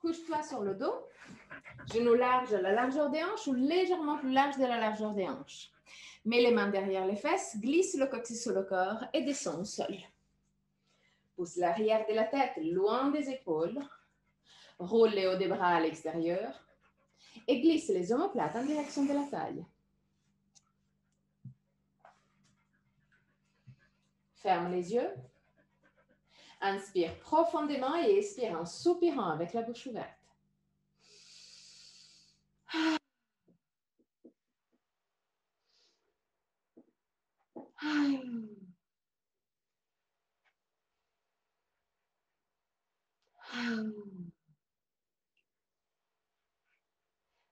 Couche-toi sur le dos, genoux larges à la largeur des hanches ou légèrement plus large de la largeur des hanches. Mets les mains derrière les fesses, glisse le coccyx sur le corps et descends au sol. Pousse l'arrière de la tête loin des épaules. Roule les hauts des bras à l'extérieur et glisse les omoplates en direction de la taille. Ferme les yeux. Inspire profondément et expire en soupirant avec la bouche ouverte.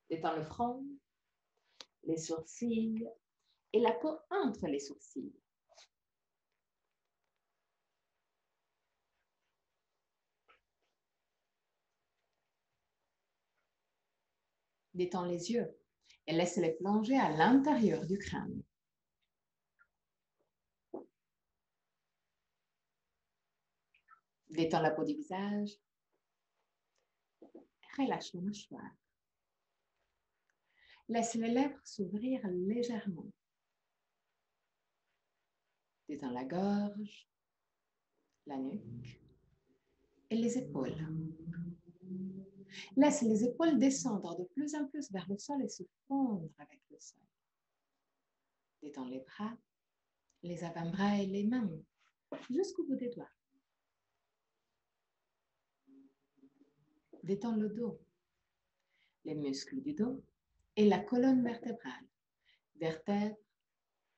Détends le front, les sourcils et la peau entre les sourcils. Détends les yeux et laisse-les plonger à l'intérieur du crâne. Détends la peau du visage. Relâche la mâchoire. Laisse les lèvres s'ouvrir légèrement. Détends la gorge, la nuque et les épaules. Laisse les épaules descendre de plus en plus vers le sol et se fondre avec le sol. Détends les bras, les avant-bras et les mains jusqu'au bout des doigts. Détends le dos, les muscles du dos et la colonne vertébrale, vertèbre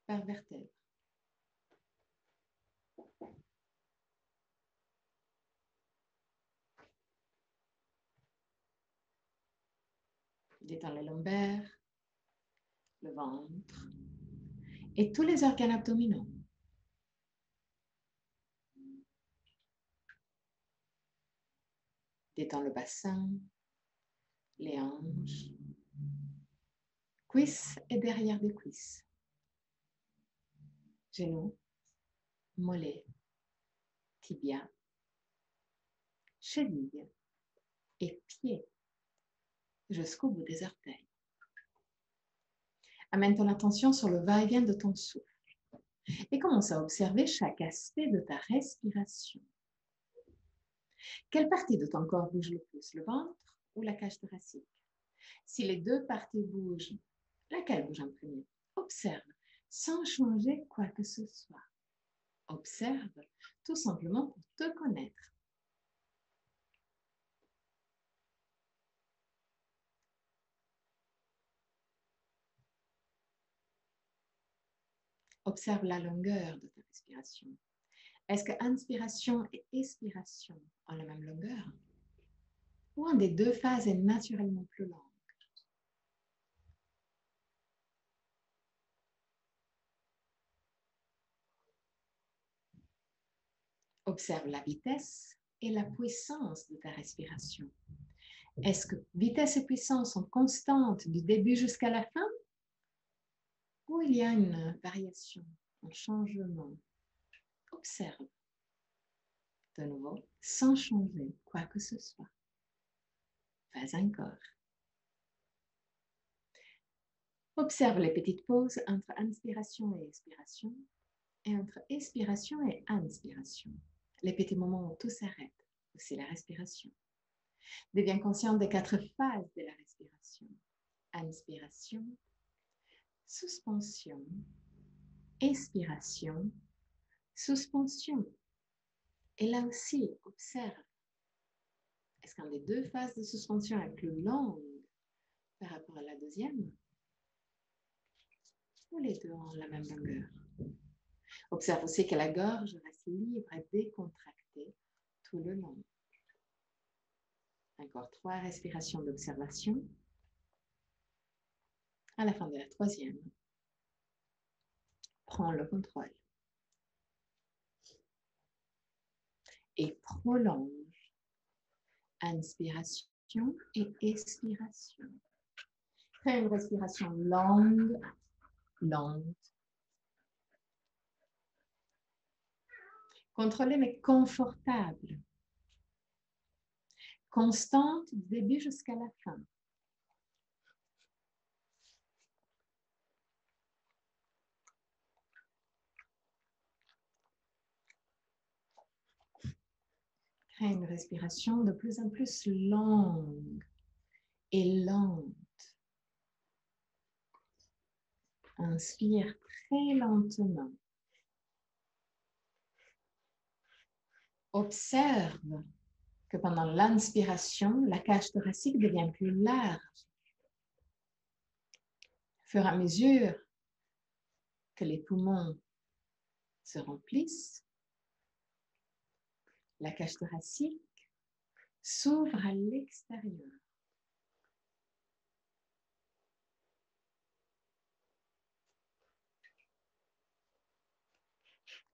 par vertèbre. Détends les lombaires, le ventre et tous les organes abdominaux. Détends le bassin, les hanches, cuisses et derrière des cuisses. Genoux, mollets, tibia, chevilles et pieds jusqu'au bout des orteils. Amène ton attention sur le va-et-vient de ton souffle et commence à observer chaque aspect de ta respiration. Quelle partie de ton corps bouge le plus, le ventre ou la cage thoracique? Si les deux parties bougent, laquelle bouge en premier? Observe sans changer quoi que ce soit. Observe tout simplement pour te connaître. Observe la longueur de ta respiration. Est-ce que inspiration et expiration ont la même longueur? Ou un des deux phases est naturellement plus longue? Observe la vitesse et la puissance de ta respiration. Est-ce que vitesse et puissance sont constantes du début jusqu'à la fin? Ou il y a une variation, un changement? Observe. De nouveau, sans changer quoi que ce soit. Pas encore. Observe les petites pauses entre inspiration et expiration et entre expiration et inspiration. Les petits moments où tout s'arrête, c'est la respiration. Deviens conscient des 4 phases de la respiration. Inspiration, suspension, expiration, suspension. Et là aussi, observe. Est-ce qu'un des deux phases de suspension est plus longue par rapport à la deuxième? Ou les deux ont la même longueur? Observe aussi que la gorge reste libre et décontractée tout le long. Encore 3 respirations d'observation. À la fin de la 3e, prends le contrôle. Et prolonge. Inspiration et expiration. Fais une respiration longue, lente. Contrôlée mais confortable. constante du début jusqu'à la fin. Crée une respiration de plus en plus longue et lente. Inspire très lentement. Observe que pendant l'inspiration, la cage thoracique devient plus large. Au fur et à mesure que les poumons se remplissent, la cage thoracique s'ouvre à l'extérieur.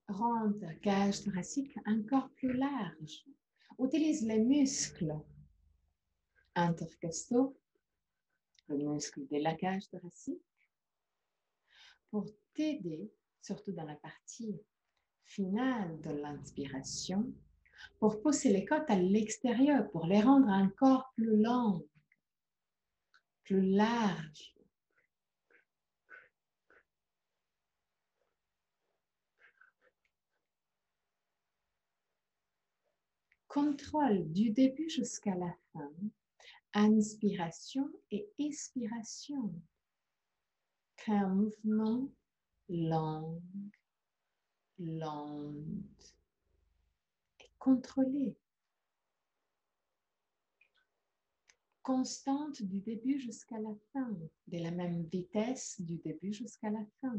Rends ta cage thoracique encore plus large. Utilise les muscles intercostaux, le muscle de la cage thoracique, pour t'aider, surtout dans la partie finale de l'inspiration, pour pousser les côtes à l'extérieur, pour les rendre encore plus longues, plus larges. Contrôle du début jusqu'à la fin, inspiration et expiration. Crée un mouvement lent, lente et contrôlée. Constante du début jusqu'à la fin, de la même vitesse du début jusqu'à la fin.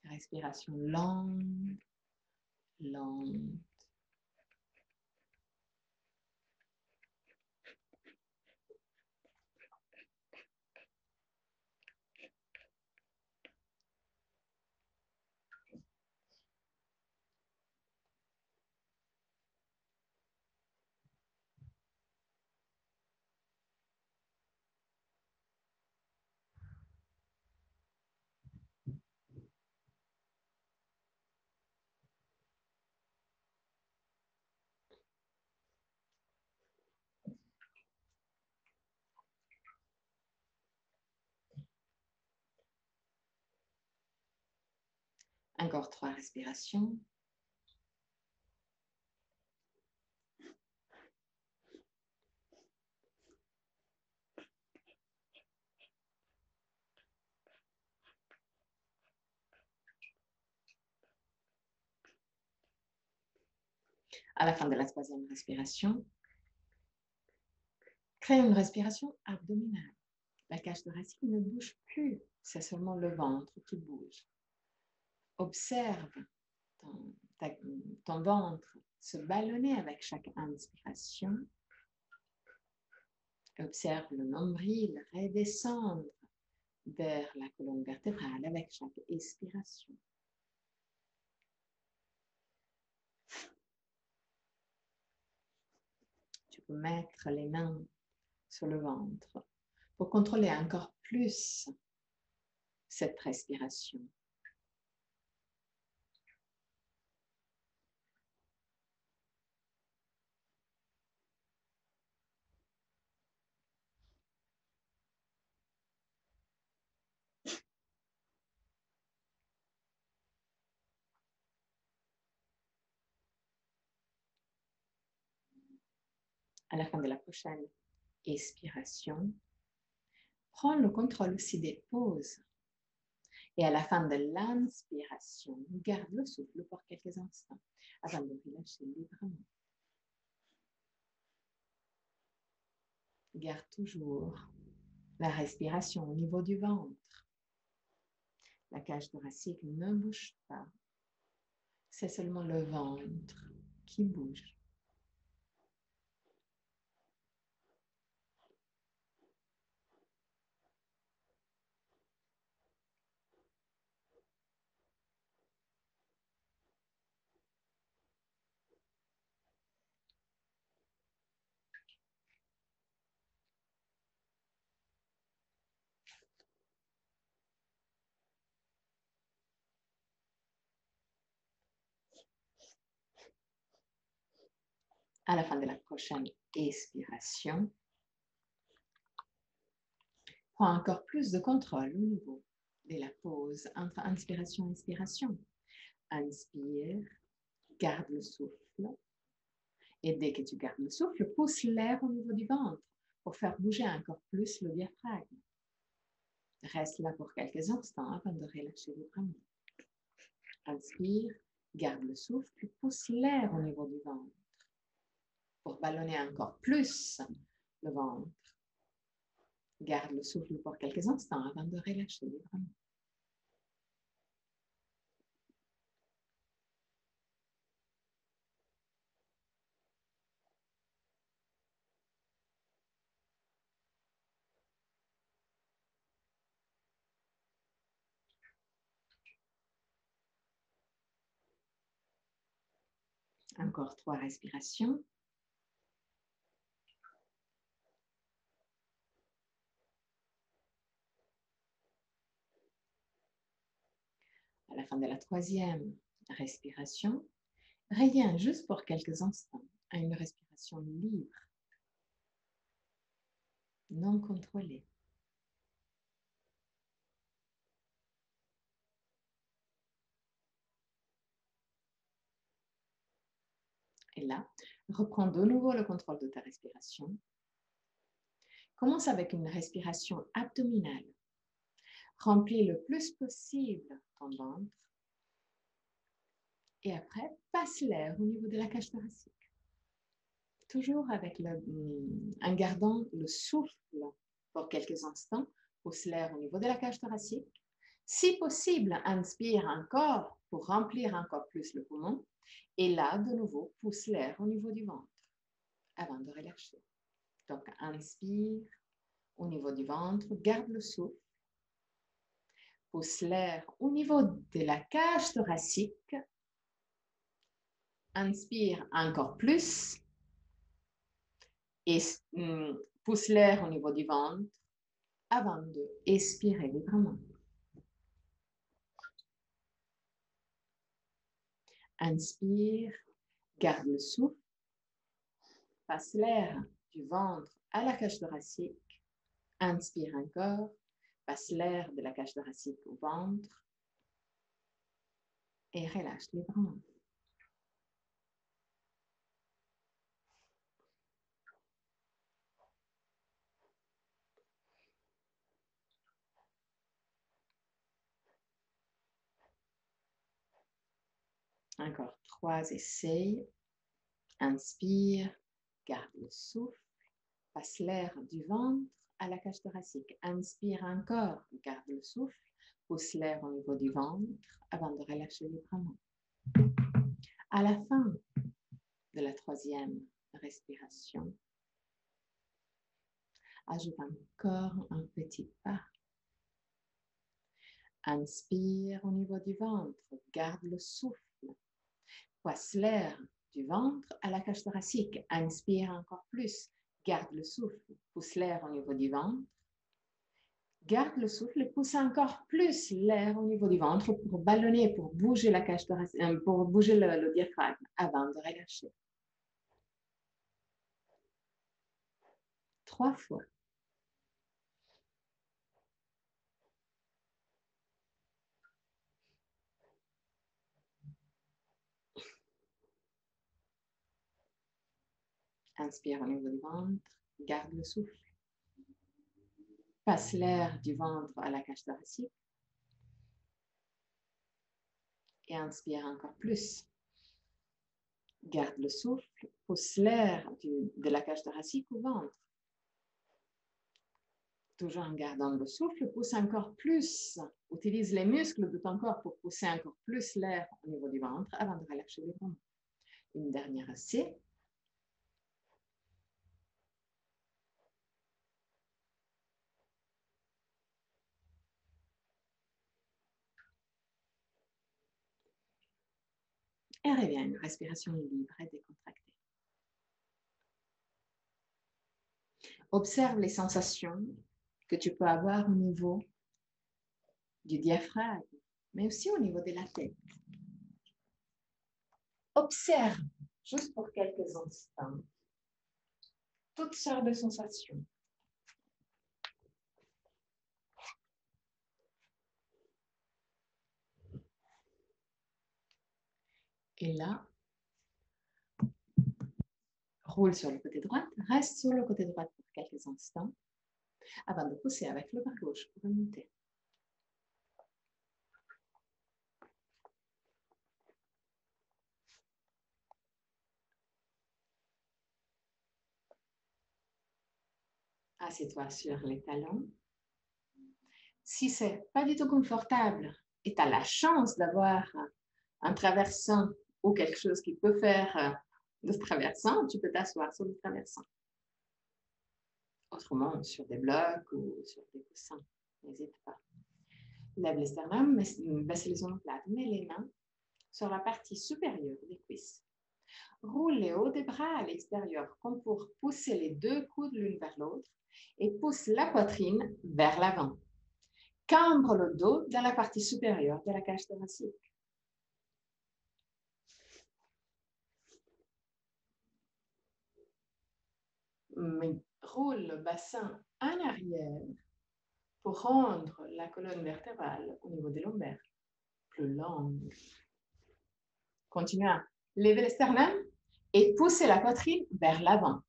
Respiration longue, lente. Encore 3 respirations. À la fin de la 3e respiration, crée une respiration abdominale. La cage thoracique ne bouge plus, c'est seulement le ventre qui bouge. Observe ton ventre se ballonner avec chaque inspiration. Observe le nombril redescendre vers la colonne vertébrale avec chaque expiration. Tu peux mettre les mains sur le ventre pour contrôler encore plus cette respiration. À la fin de la prochaine expiration, prends le contrôle aussi des pauses. Et à la fin de l'inspiration, garde le souffle pour quelques instants avant de relâcher librement. Garde toujours la respiration au niveau du ventre. La cage thoracique ne bouge pas. C'est seulement le ventre qui bouge. À la fin de la prochaine expiration, prends encore plus de contrôle au niveau de la pause entre inspiration et expiration. Inspire, garde le souffle. Et dès que tu gardes le souffle, pousse l'air au niveau du ventre pour faire bouger encore plus le diaphragme. Reste là pour quelques instants avant de relâcher les bras. Inspire, garde le souffle, pousse l'air au niveau du ventre pour ballonner encore plus le ventre. Garde le souffle pour quelques instants avant de relâcher les bras. Encore 3 respirations. À la fin de la 3e respiration, reviens juste pour quelques instants à une respiration libre, non contrôlée. Et là, reprends de nouveau le contrôle de ta respiration. Commence avec une respiration abdominale. Remplis le plus possible ton ventre. Et après, passe l'air au niveau de la cage thoracique. Toujours en gardant le souffle pour quelques instants. Pousse l'air au niveau de la cage thoracique. Si possible, inspire encore pour remplir encore plus le poumon. Et là, de nouveau, pousse l'air au niveau du ventre avant de relâcher. Donc, inspire au niveau du ventre, garde le souffle. Pousse l'air au niveau de la cage thoracique. Inspire encore plus. Et pousse l'air au niveau du ventre avant de expirer librement. Inspire, garde le souffle. Passe l'air du ventre à la cage thoracique. Inspire encore. Passe l'air de la cage thoracique au ventre. Et relâche librement. Encore 3 essais. Inspire, garde le souffle. Passe l'air du ventre à la cage thoracique. Inspire encore, garde le souffle. Pousse l'air au niveau du ventre avant de relâcher librement. À la fin de la 3e respiration, ajoute encore un petit pas. Inspire au niveau du ventre, garde le souffle. Passe l'air du ventre à la cage thoracique. Inspire encore plus, garde le souffle. Pousse l'air au niveau du ventre. Garde le souffle et pousse encore plus l'air au niveau du ventre pour ballonner, pour bouger la cage thoracique, pour bouger le diaphragme avant de relâcher. 3 fois. Inspire au niveau du ventre, garde le souffle. Passe l'air du ventre à la cage thoracique. Et inspire encore plus. Garde le souffle, pousse l'air de la cage thoracique au ventre. Toujours en gardant le souffle, pousse encore plus. Utilise les muscles de ton corps pour pousser encore plus l'air au niveau du ventre avant de relâcher les bras. Une dernière essai. Et reviens, une respiration libre et décontractée. Observe les sensations que tu peux avoir au niveau du diaphragme, mais aussi au niveau de la tête. Observe juste pour quelques instants, toutes sortes de sensations. Et là, roule sur le côté droit, reste sur le côté droit pour quelques instants avant de pousser avec le bras gauche pour remonter. Assieds-toi sur les talons. Si ce n'est pas du tout confortable et tu as la chance d'avoir un traversant ou quelque chose qui peut faire de traversant, tu peux t'asseoir sur le traversant. Autrement, sur des blocs ou sur des coussins. N'hésite pas. Lève les sternums, baisse les omoplates, mets les mains sur la partie supérieure des cuisses. Roule les hauts des bras à l'extérieur, comme pour pousser les deux coudes l'une vers l'autre et pousse la poitrine vers l'avant. Cambre le dos dans la partie supérieure de la cage thoracique. Roule le bassin en arrière pour rendre la colonne vertébrale au niveau des lombaires plus longue. Continue à lever le sternum et pousser la poitrine vers l'avant.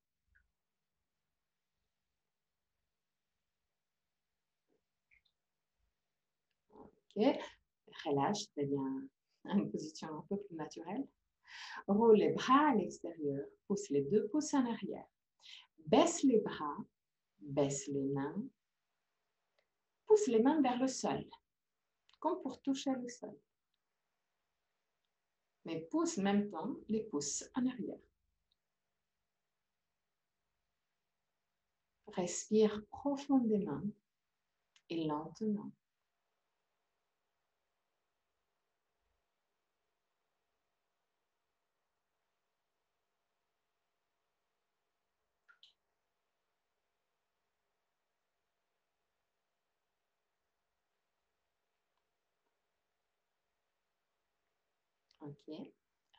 Ok, relâche, très bien, une position un peu plus naturelle. Roule les bras à l'extérieur, pousse les deux pouces en arrière. Baisse les bras, baisse les mains. Pousse les mains vers le sol, comme pour toucher le sol. Mais pousse en même temps les pouces en arrière. Respire profondément et lentement. Ok,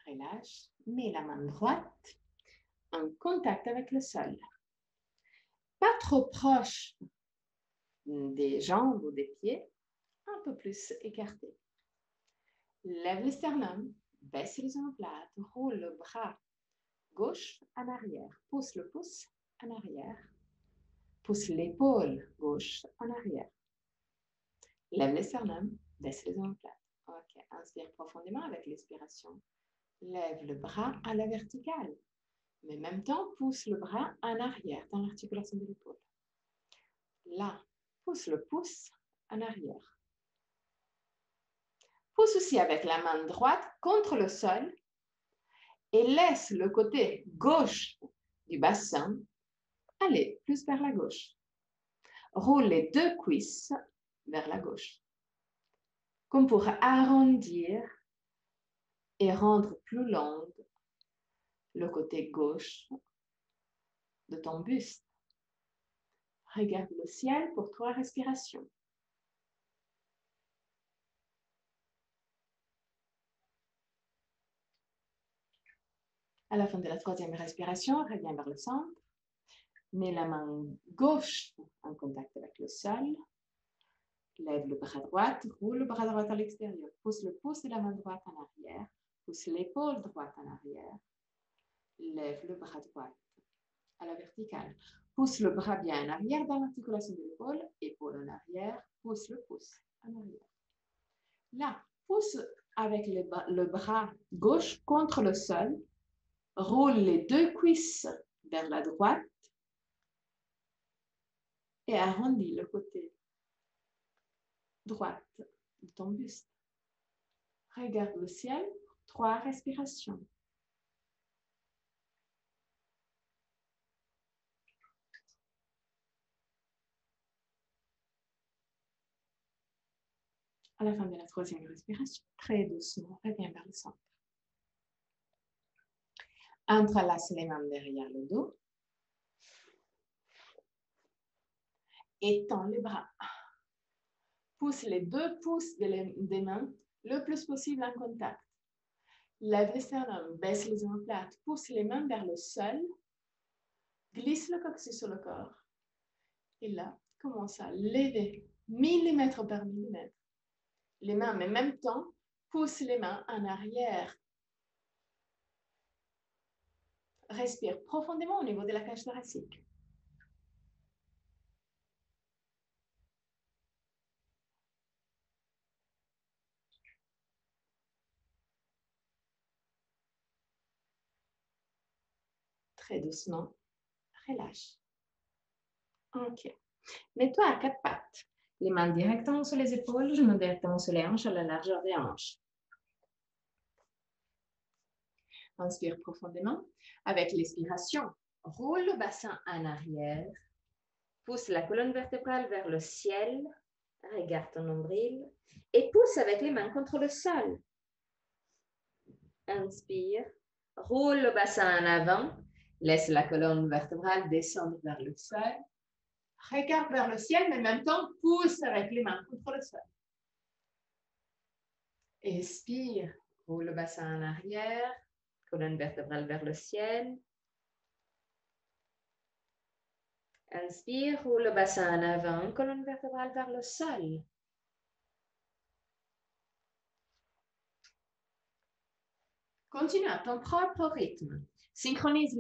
relâche. Mets la main droite en contact avec le sol. Pas trop proche des jambes ou des pieds, un peu plus écarté. Lève le sternum, baisse les omoplates, roule le bras gauche en arrière, pousse le pouce en arrière, pousse l'épaule gauche en arrière. Lève le sternum, baisse les omoplates. Ok, inspire profondément avec l'expiration. Lève le bras à la verticale, mais en même temps, pousse le bras en arrière dans l'articulation de l'épaule. Là, pousse le pouce en arrière. Pousse aussi avec la main droite contre le sol et laisse le côté gauche du bassin aller plus vers la gauche. Roule les deux cuisses vers la gauche, comme pour arrondir et rendre plus long le côté gauche de ton buste. Regarde le ciel pour 3 respirations. À la fin de la 3e respiration, reviens vers le centre. Mets la main gauche en contact avec le sol. Lève le bras droit, roule le bras droit à l'extérieur. Pousse le pouce de la main droite en arrière. Pousse l'épaule droite en arrière. Lève le bras droit à la verticale. Pousse le bras bien en arrière dans l'articulation de l'épaule. Épaule en arrière. Pousse le pouce en arrière. Là, pousse avec le bras gauche contre le sol. Roule les deux cuisses vers la droite et arrondis le côté droite de ton buste. Regarde le ciel, 3 respirations. À la fin de la 3e respiration, très doucement, reviens vers le centre. Entrelace les mains derrière le dos. Étends les bras. Pousse les deux pouces des mains le plus possible en contact. Lève le sternum, baisse les omoplates, pousse les mains vers le sol, glisse le coccyx sur le corps. Et là, commence à lever millimètre par millimètre les mains, mais en même temps, pousse les mains en arrière. Respire profondément au niveau de la cage thoracique. Très doucement, relâche. Ok. Mets-toi à quatre pattes. Les mains directement sur les épaules, genoux directement sur les hanches à la largeur des hanches. Inspire profondément. Avec l'expiration, roule le bassin en arrière. Pousse la colonne vertébrale vers le ciel. Regarde ton nombril. Et pousse avec les mains contre le sol. Inspire. Roule le bassin en avant. Laisse la colonne vertébrale descendre vers le sol. Regarde vers le ciel, mais en même temps, pousse avec les mains contre le sol. Expire. Roule le bassin en arrière. Colonne vertébrale vers le ciel. Inspire, roule le bassin en avant, colonne vertébrale vers le sol. Continue à ton propre rythme. Synchronise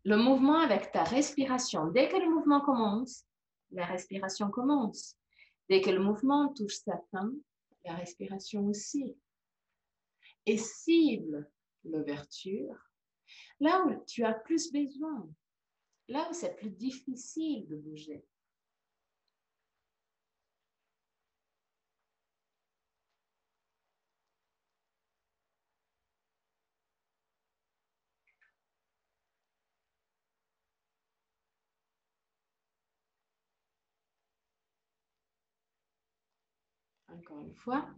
le mouvement avec ta respiration. Dès que le mouvement commence, la respiration commence. Dès que le mouvement touche sa fin, la respiration aussi. Et cible l'ouverture là où tu as plus besoin, là où c'est plus difficile de bouger. Encore une fois.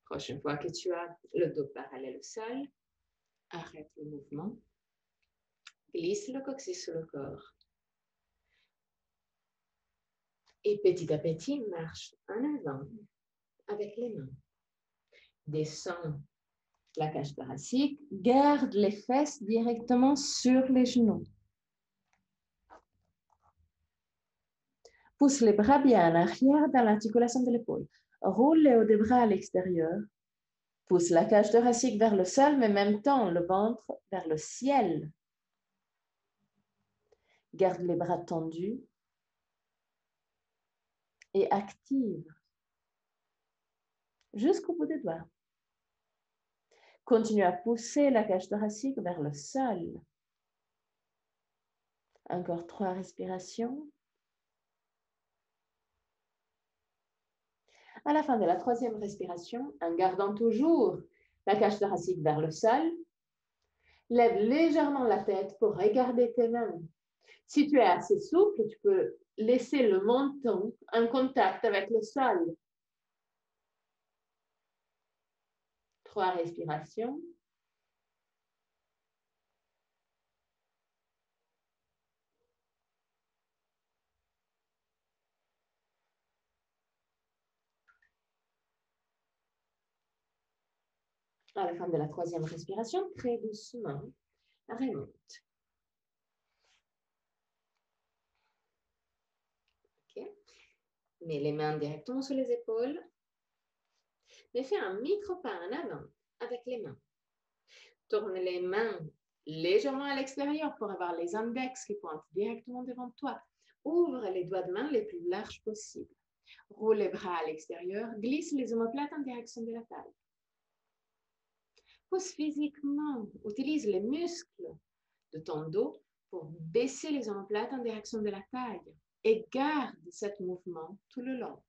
Prochaine fois que tu as le dos parallèle au sol, arrête le mouvement. Glisse le coccyx sur le corps. Et petit à petit, marche en avant avec les mains. Descends la cage thoracique. Garde les fesses directement sur les genoux. Pousse les bras bien en arrière dans l'articulation de l'épaule. Roule les hauts des bras à l'extérieur. Pousse la cage thoracique vers le sol, mais en même temps le ventre vers le ciel. Garde les bras tendus et active jusqu'au bout des doigts. Continue à pousser la cage thoracique vers le sol. Encore 3 respirations. À la fin de la 3e respiration, en gardant toujours la cage thoracique vers le sol, lève légèrement la tête pour regarder tes mains. Si tu es assez souple, tu peux laisser le menton en contact avec le sol. 3 respirations. À la fin de la 3e respiration, très doucement, remonte. Okay. Mets les mains directement sur les épaules. Mais fais un micro-pas en avant avec les mains. Tourne les mains légèrement à l'extérieur pour avoir les index qui pointent directement devant toi. Ouvre les doigts de main les plus larges possibles. Roule les bras à l'extérieur. Glisse les omoplates en direction de la taille. Pousse physiquement. Utilise les muscles de ton dos pour baisser les omoplates en direction de la taille. Et garde ce mouvement tout le long.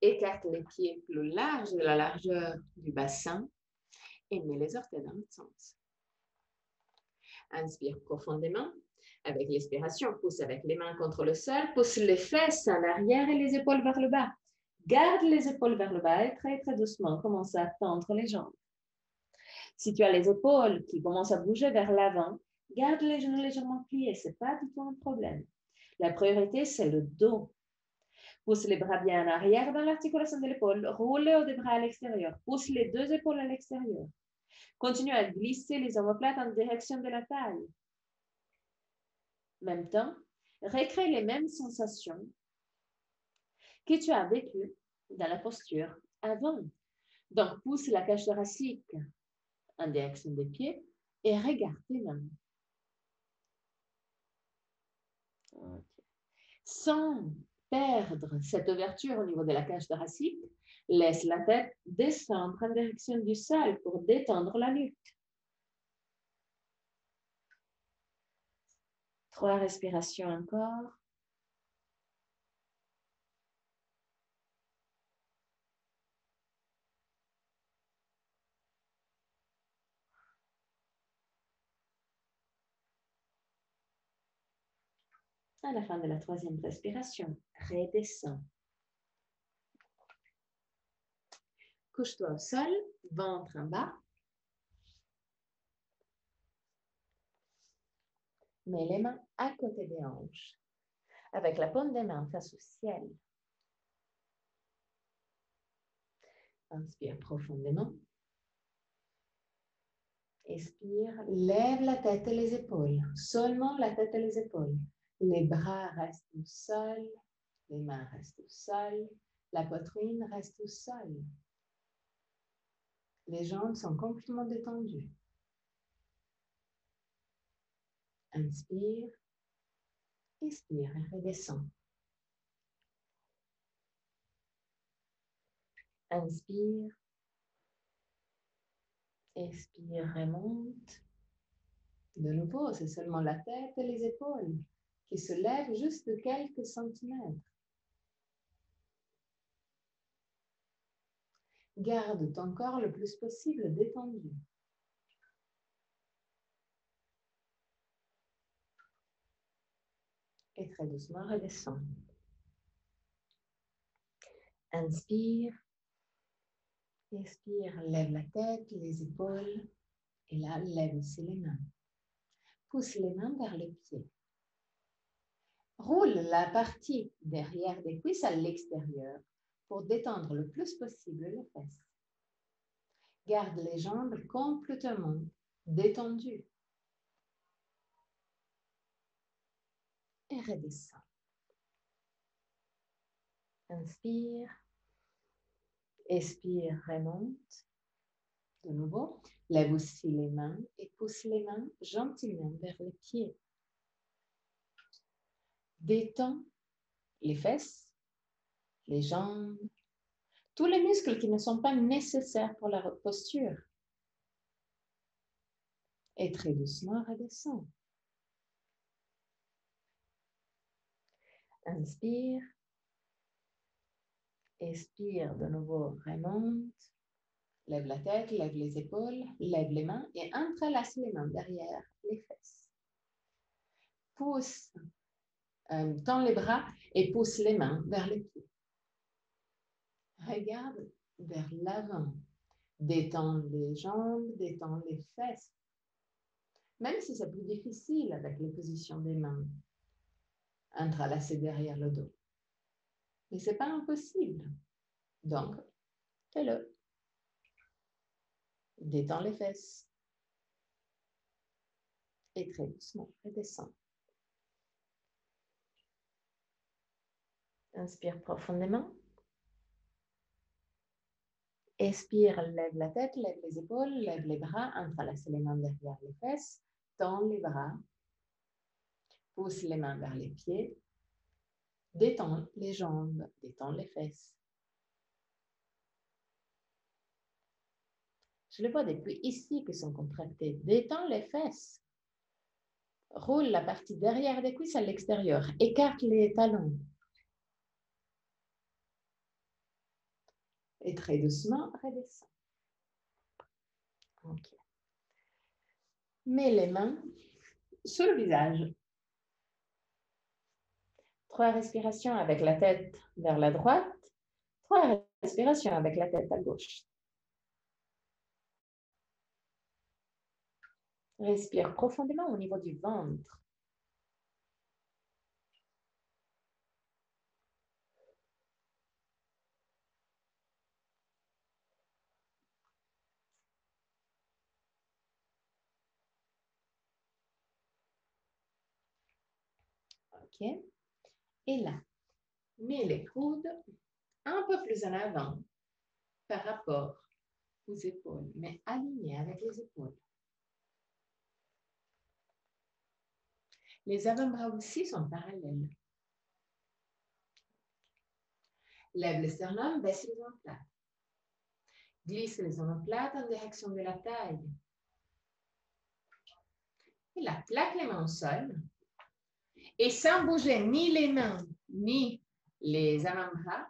Écarte les pieds plus larges de la largeur du bassin et mets les orteils dans l'autre sens. Inspire profondément. Avec l'expiration, pousse avec les mains contre le sol, pousse les fesses en arrière et les épaules vers le bas. Garde les épaules vers le bas et très très doucement, commence à tendre les jambes. Si tu as les épaules qui commencent à bouger vers l'avant, garde les genoux légèrement pliés, ce n'est pas du tout un problème. La priorité, c'est le dos. Pousse les bras bien en arrière dans l'articulation de l'épaule. Roule les hauts des bras à l'extérieur. Pousse les deux épaules à l'extérieur. Continue à glisser les omoplates en direction de la taille. En même temps, recrée les mêmes sensations que tu as vécues dans la posture avant. Donc, pousse la cage thoracique en direction des pieds et regarde tes mains. Okay. Sans perdre cette ouverture au niveau de la cage thoracique, laisse la tête descendre en direction du sol pour détendre la nuque. 3 respirations encore. À la fin de la 3e respiration, redescends. Couche-toi au sol, ventre en bas. Mets les mains à côté des hanches, avec la paume des mains face au ciel. Inspire profondément. Expire, lève la tête et les épaules, seulement la tête et les épaules. Les bras restent au sol, les mains restent au sol, la poitrine reste au sol. Les jambes sont complètement détendues. Inspire, expire et redescends. Inspire, expire, remonte. De nouveau, c'est seulement la tête et les épaules qui se lèvent juste de quelques centimètres. Garde ton corps le plus possible détendu. Et très doucement, redescends. Inspire. Expire, lève la tête, les épaules. Et là, lève aussi les mains. Pousse les mains vers les pieds. Roule la partie derrière des cuisses à l'extérieur pour détendre le plus possible les fesses. Garde les jambes complètement détendues. Et redescends. Inspire. Expire, remonte. De nouveau, lève aussi les mains et pousse les mains gentiment vers les pieds. Détends les fesses, les jambes, tous les muscles qui ne sont pas nécessaires pour la posture. Et très doucement, redescends. Inspire. Expire, de nouveau, remonte. Lève la tête, lève les épaules, lève les mains et entrelace les mains derrière les fesses. Pousse, tends les bras et pousse les mains vers les pieds. Regarde vers l'avant. Détends les jambes, détends les fesses. Même si c'est plus difficile avec les positions des mains, entrelacées derrière le dos. Mais ce n'est pas impossible. Donc, fais-le. Détends les fesses. Et très doucement, redescends. Inspire profondément. Expire, lève la tête, lève les épaules, lève les bras, entrelace les mains derrière les fesses, tends les bras, pousse les mains vers les pieds, détends les jambes, détends les fesses. Je le vois depuis ici qui sont contractés. Détends les fesses. Roule la partie derrière des cuisses à l'extérieur. Écarte les talons. Et très doucement, redescends. Ok. Mets les mains sur le visage. 3 respirations avec la tête vers la droite. 3 respirations avec la tête à gauche. Respire profondément au niveau du ventre. OK. Et là, mets les coudes un peu plus en avant par rapport aux épaules, mais alignés avec les épaules. Les avant-bras aussi sont parallèles. Lève le sternum, baisse les omoplates. Glisse les omoplates en direction de la taille. Et là, plaque les mains au sol. Et sans bouger ni les mains, ni les avant-bras,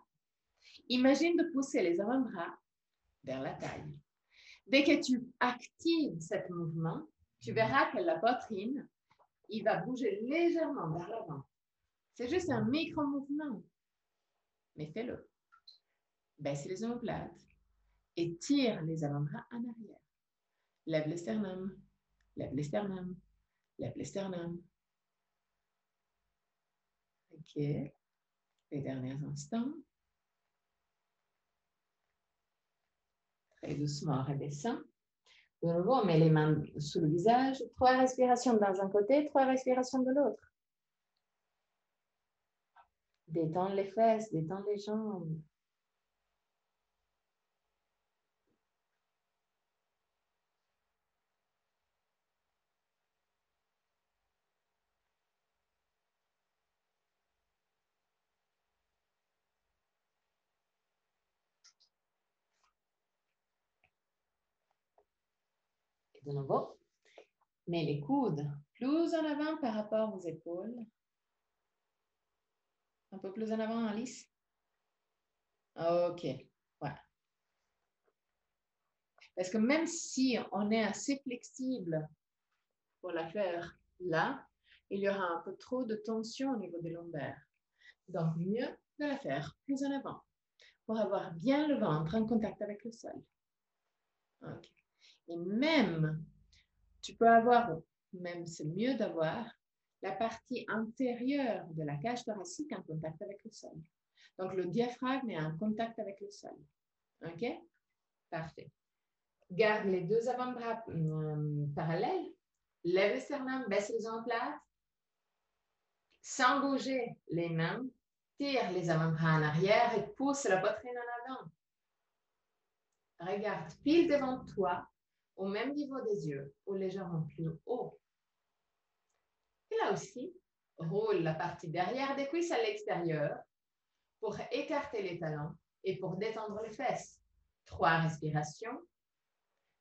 imagine de pousser les avant-bras vers la taille. Dès que tu actives ce mouvement, tu verras que la poitrine, il va bouger légèrement vers l'avant. C'est juste un micro-mouvement, mais fais-le. Baisse les omoplates et tire les avant-bras en arrière. Lève le sternum, lève le sternum, lève le sternum. OK. Les derniers instants. Très doucement, redescend. De nouveau, on met les mains sous le visage. 3 respirations dans un côté, 3 respirations de l'autre. Détends les fesses, détends les jambes. Et de nouveau, mets les coudes plus en avant par rapport aux épaules. Un peu plus en avant, Alice. OK. Voilà. Parce que même si on est assez flexible pour la faire là, il y aura un peu trop de tension au niveau des lombaires. Donc, mieux de la faire plus en avant pour avoir bien le ventre en contact avec le sol. OK. Et même, tu peux avoir, même c'est mieux d'avoir la partie antérieure de la cage thoracique en contact avec le sol. Donc, le diaphragme est en contact avec le sol. OK? Parfait. Garde les 2 avant-bras parallèles. Lève le sternum, baisse les omoplates. Sans bouger les mains, tire les avant-bras en arrière et pousse la poitrine en avant. Regarde pile devant toi, au même niveau des yeux, ou légèrement plus haut. Et là aussi, roule la partie derrière des cuisses à l'extérieur pour écarter les talons et pour détendre les fesses. 3 respirations.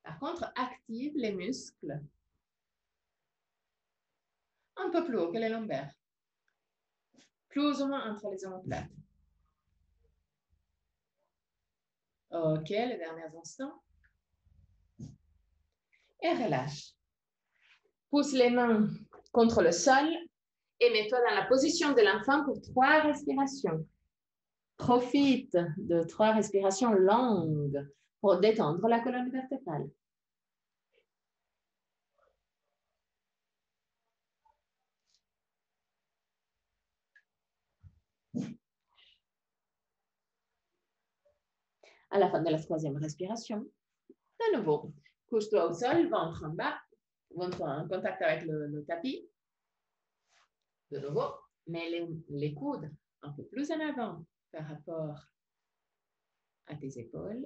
Par contre, active les muscles un peu plus haut que les lombaires. Plus ou moins entre les omoplates. OK, les derniers instants. Et relâche. Pousse les mains contre le sol et mets-toi dans la position de l'enfant pour 3 respirations. Profite de 3 respirations longues pour détendre la colonne vertébrale. À la fin de la 3e respiration, de nouveau, couche-toi au sol, ventre en bas, ventre en contact avec le tapis. De nouveau, mets les coudes un peu plus en avant par rapport à tes épaules.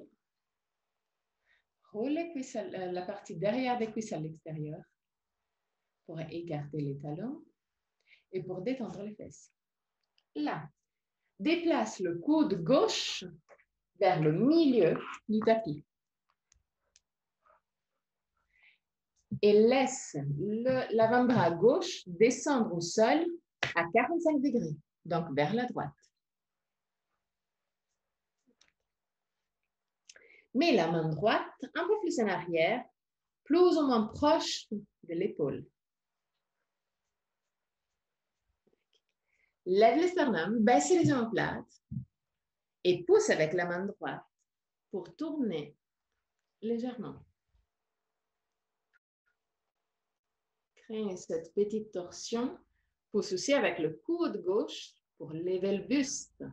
Roule les cuisses la partie derrière des cuisses à l'extérieur pour écarter les talons et pour détendre les fesses. Là, déplace le coude gauche vers le milieu du tapis. Et laisse l'avant-bras gauche descendre au sol à 45 degrés, donc vers la droite. Mets la main droite un peu plus en arrière, plus ou moins proche de l'épaule. Lève le sternum, baisse les omoplates et pousse avec la main droite pour tourner légèrement. Crée cette petite torsion. Pousse aussi avec le coude gauche pour lever le buste.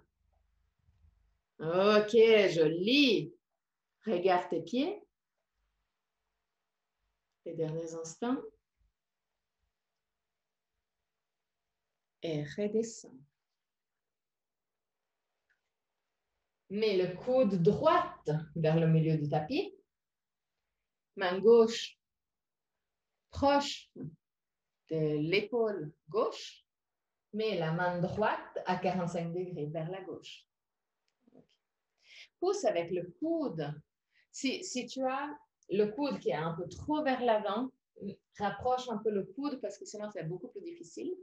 OK, joli. Regarde tes pieds. Les derniers instants. et redescend. Mets le coude droite vers le milieu du tapis. Main gauche proche de l'épaule gauche. Mets la main droite à 45 degrés vers la gauche. Pousse avec le coude. Si tu as le coude qui est un peu trop vers l'avant, rapproche un peu le coude parce que sinon c'est beaucoup plus difficile.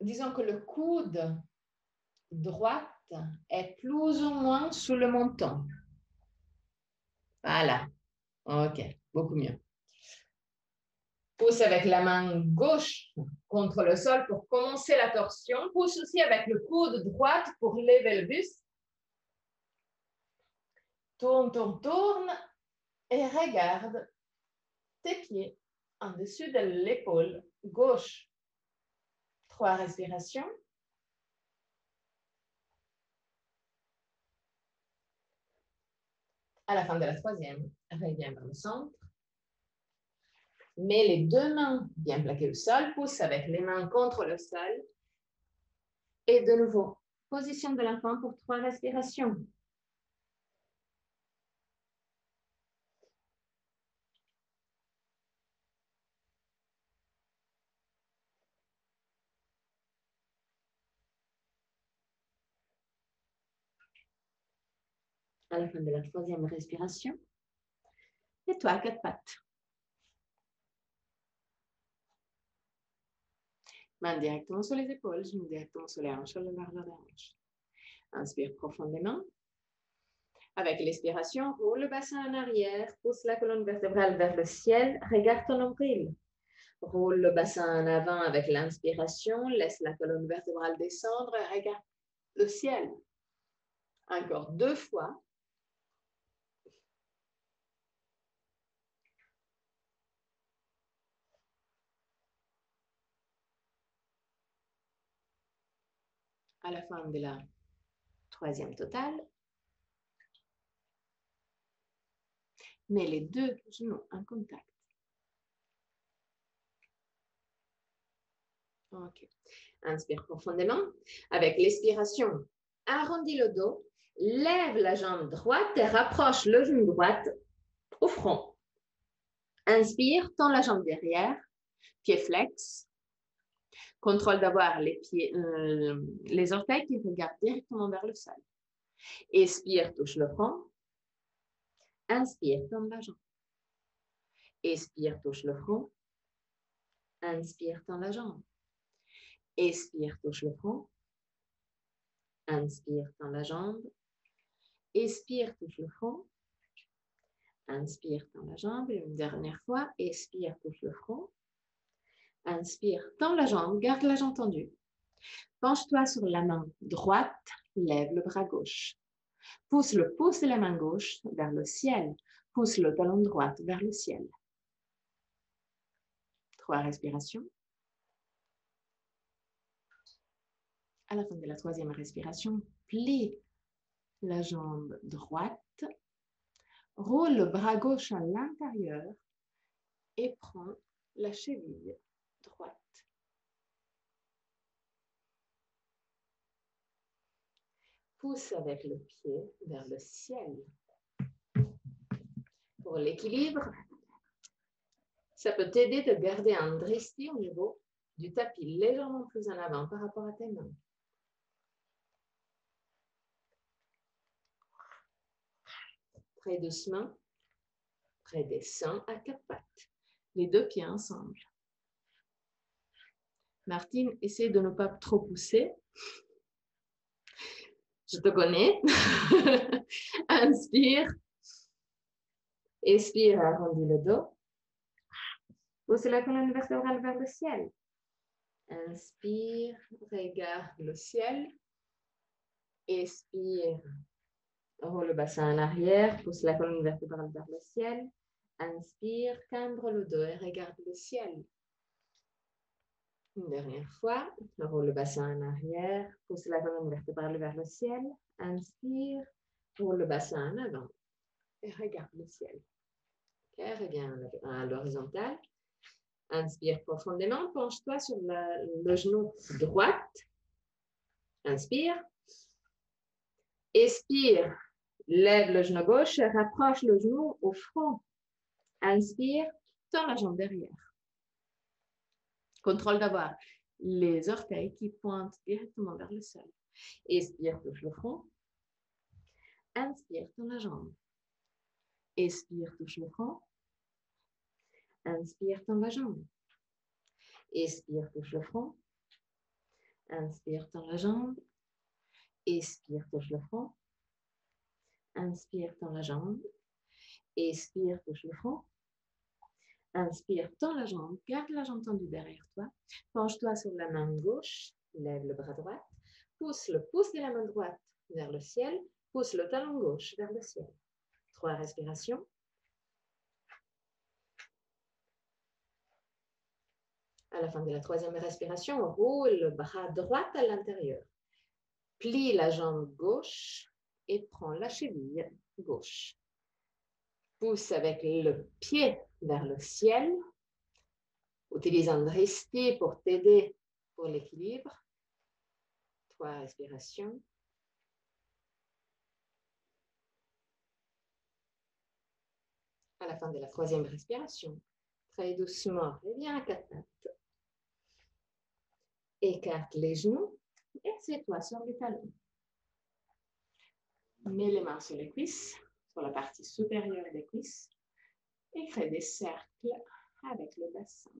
Disons que le coude droite est plus ou moins sous le menton. Voilà. OK, beaucoup mieux. Pousse avec la main gauche contre le sol pour commencer la torsion. Pousse aussi avec le coude droite pour lever le buste. Tourne, tourne, tourne et regarde tes pieds en dessus de l'épaule gauche. 3 respirations. À la fin de la 3e, reviens vers le centre. Mets les 2 mains bien plaquées au sol, pousse avec les mains contre le sol. Et de nouveau, position de l'enfant pour 3 respirations. À la fin de la 3e respiration, et toi à 4 pattes. Main directement sur les épaules, genoux directement sur les hanches, sur le largeur des hanches. Inspire profondément. Avec l'expiration, roule le bassin en arrière, pousse la colonne vertébrale vers le ciel, regarde ton nombril. Roule le bassin en avant avec l'inspiration, laisse la colonne vertébrale descendre et regarde le ciel. Encore 2 fois. À la fin de la 3e totale, mets les 2 genoux en contact. OK. Inspire profondément. Avec l'expiration, arrondis le dos, lève la jambe droite et rapproche le genou droit au front. Inspire, tends la jambe derrière, pied flex. Contrôle d'avoir les orteils qui regardent directement vers le sol. Expire, touche le front. Inspire, tends la jambe. Expire, touche le front. Inspire, tends la jambe. Expire, touche le front. Inspire, tends la jambe. Expire, touche le front. Inspire, tends la jambe. Et une dernière fois. Expire, touche le front. Inspire, tends la jambe. Garde la jambe tendue. Penche-toi sur la main droite. Lève le bras gauche. Pousse le pouce de la main gauche vers le ciel. Pousse le talon droit vers le ciel. 3 respirations. À la fin de la 3e respiration, plie la jambe droite. Roule le bras gauche à l'intérieur et prends la cheville droite. Pousse avec le pied vers le ciel. Pour l'équilibre, ça peut t'aider de garder un dristi au niveau du tapis légèrement plus en avant par rapport à tes mains. Très doucement, redescends à 4 pattes. Les 2 pieds ensemble. Martine, essaie de ne pas trop pousser. Je te connais. Inspire. Expire, arrondis le dos. Pousse la colonne vertébrale vers le ciel. Inspire, regarde le ciel. Expire, roule le bassin en arrière. Pousse la colonne vertébrale vers le ciel. Inspire, cambre le dos et regarde le ciel. Une dernière fois, roule le bassin en arrière, pousse la colonne vertébrale vers le ciel, inspire, roule le bassin en avant et regarde le ciel. Okay, reviens à l'horizontale. Inspire profondément, penche-toi sur le genou droit. Inspire. Expire, lève le genou gauche, rapproche le genou au front. Inspire, tends la jambe derrière. Contrôle d'avoir les orteils qui pointent directement vers le sol. Expire, touche le front. Inspire, tends la jambe. Expire, touche le front. Inspire, tends la jambe. Expire, touche le front. Inspire, tends la jambe. Expire, touche le front. Inspire, tends la jambe. Expire, touche le front. Inspire, tends la jambe. Garde la jambe tendue derrière toi. Penche-toi sur la main gauche. Lève le bras droit. Pousse le pouce de la main droite vers le ciel. Pousse le talon gauche vers le ciel. 3 respirations. À la fin de la 3e respiration, roule le bras droit à l'intérieur. Plie la jambe gauche et prends la cheville gauche. Pousse avec le pied vers le ciel. Utilise un dristi pour t'aider pour l'équilibre. 3 respirations. À la fin de la 3e respiration, très doucement, reviens à 4 pattes. Écarte les genoux et assieds-toi sur les talons. Mets les mains sur les cuisses, sur la partie supérieure des cuisses, et crée des cercles avec le bassin.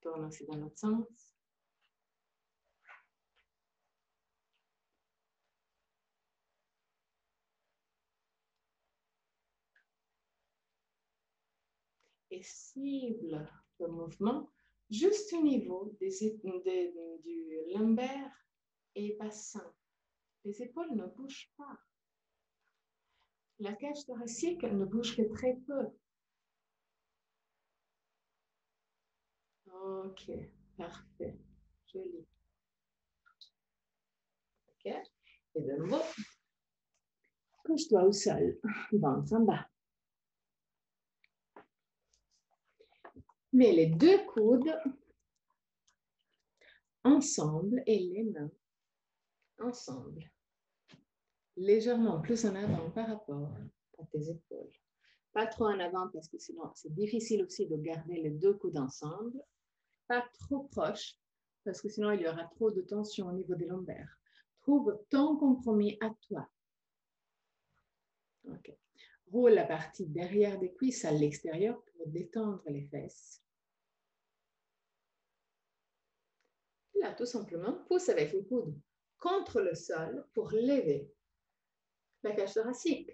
Tourne aussi dans l'autre sens. Et cible le mouvement juste au niveau du lombaire et bassin. Les épaules ne bougent pas. La cage thoracique ne bouge que très peu. Ok, parfait. Joli. Ok. Et de nouveau, couche-toi au sol, ventre en bas. Mets les 2 coudes ensemble et les mains ensemble. Légèrement plus en avant par rapport à tes épaules. Pas trop en avant parce que sinon c'est difficile aussi de garder les 2 coudes ensemble. Pas trop proche parce que sinon il y aura trop de tension au niveau des lombaires. Trouve ton compromis à toi. Ok. Roule la partie derrière des cuisses à l'extérieur pour détendre les fesses. Là, tout simplement, pousse avec les coudes contre le sol pour lever la cage thoracique.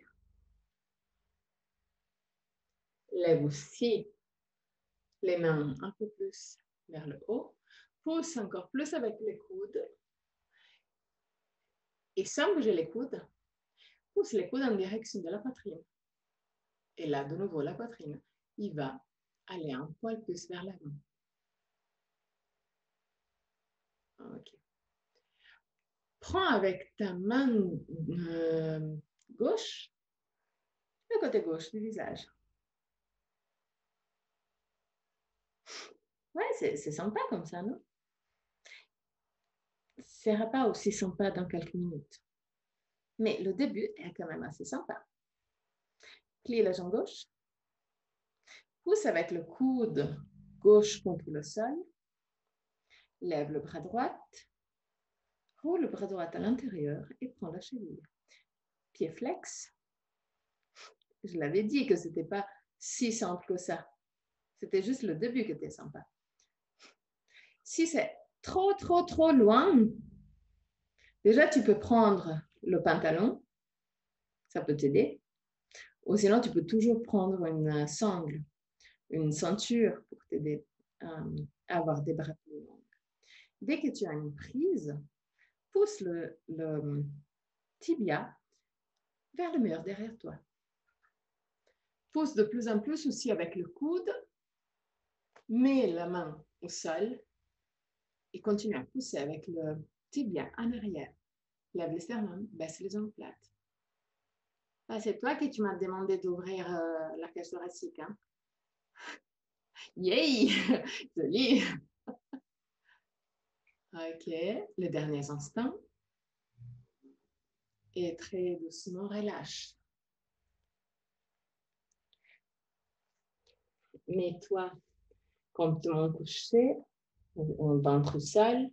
Lève aussi les mains un peu plus vers le haut. Pousse encore plus avec les coudes. Et sans bouger les coudes, pousse les coudes en direction de la poitrine. Et là, de nouveau, la poitrine, il va aller un poil plus vers l'avant. Ok. Prends avec ta main gauche le côté gauche du visage. Ouais, c'est sympa comme ça, non? Ce ne sera pas aussi sympa dans quelques minutes. Mais le début est quand même assez sympa. Plie la jambe gauche. Pousse avec le coude gauche contre le sol. Lève le bras droit. Roule le bras droit à l'intérieur et prends la cheville. Pied flex. Je l'avais dit que ce n'était pas si simple que ça. C'était juste le début qui était sympa. Si c'est trop loin, déjà tu peux prendre le pantalon. Ça peut t'aider. Ou sinon, tu peux toujours prendre une sangle, une ceinture pour t'aider à avoir des bras plus longs. Dès que tu as une prise, pousse le tibia vers le mur derrière toi. Pousse de plus en plus aussi avec le coude. Mets la main au sol et continue à pousser avec le tibia en arrière. Lève les sternums, baisse les omoplates. Ah, c'est toi qui tu m'as demandé d'ouvrir la cage thoracique. Hein? Yay! Joli! Ok, les derniers instants. Et très doucement, relâche. Mets-toi complètement couché, au ventre seul,